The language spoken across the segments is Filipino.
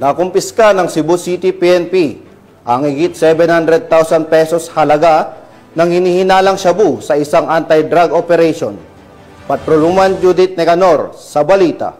Nakumpiska ng Cebu City PNP ang higit 700,000 pesos halaga ng hinihinalang shabu sa isang anti-drug operation. Patrolwoman Judith Nicanor sa balita.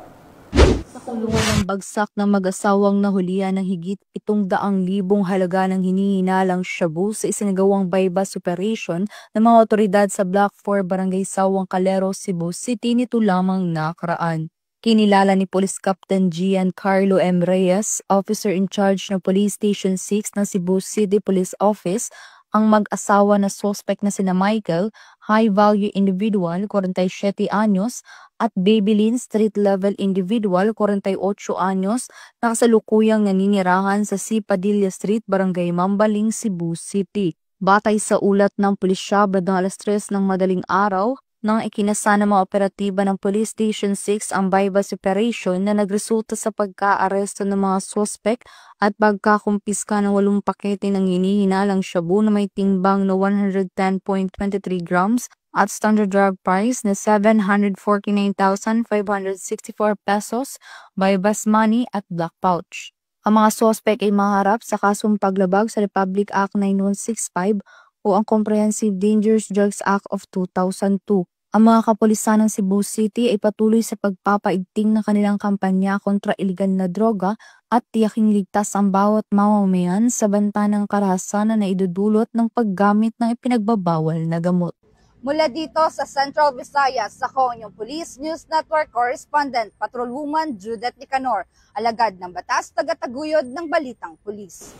Sa kulungan ng bagsak ng mag-asawang nahulihan ng higit 700,000 halaga ng hinihinalang shabu sa isinagawang bypass operation ng mga otoridad sa Block 4 Barangay Sawang Calero, Cebu City nito lamang nakaraan. Kinilala ni Police Captain Giancarlo M. Reyes, Officer in Charge ng Police Station 6 ng Cebu City Police Office, ang mag-asawa na suspect na sina Michael, high-value individual, 47 anyos, at Babylin, street-level individual, 48 anyos, na kasalukuyang naninirahan sa C. Padilla Street, Barangay Mambaling, Cebu City. Batay sa ulat ng pulisya, bandang 3:00 ng madaling araw, nang ikinasa ng mga operatiba ng Police Station 6 ang bypass operation na nagresulta sa pagka-aresto ng mga suspect at pagkakumpiska ng 8 pakete ng hinihinalang shabu na may timbang na 110.23 grams at standard drug price na 749,564 pesos, bypass money at black pouch. Ang mga suspect ay maharap sa kasong paglabag sa Republic Act 9165 o ang Comprehensive Dangerous Drugs Act of 2002. Ang mga kapulisan ng Cebu City ay patuloy sa pagpapaigting ng kanilang kampanya kontra iligal na droga at tiyaking ligtas ang bawat mamamayan sa banta ng karahasan na naidudulot ng paggamit ng ipinagbabawal na gamot. Mula dito sa Central Visayas, ako ang Police News Network Correspondent, Patrolwoman Judith Nicanor, alagad ng batas, tagataguyod ng Balitang Pulis.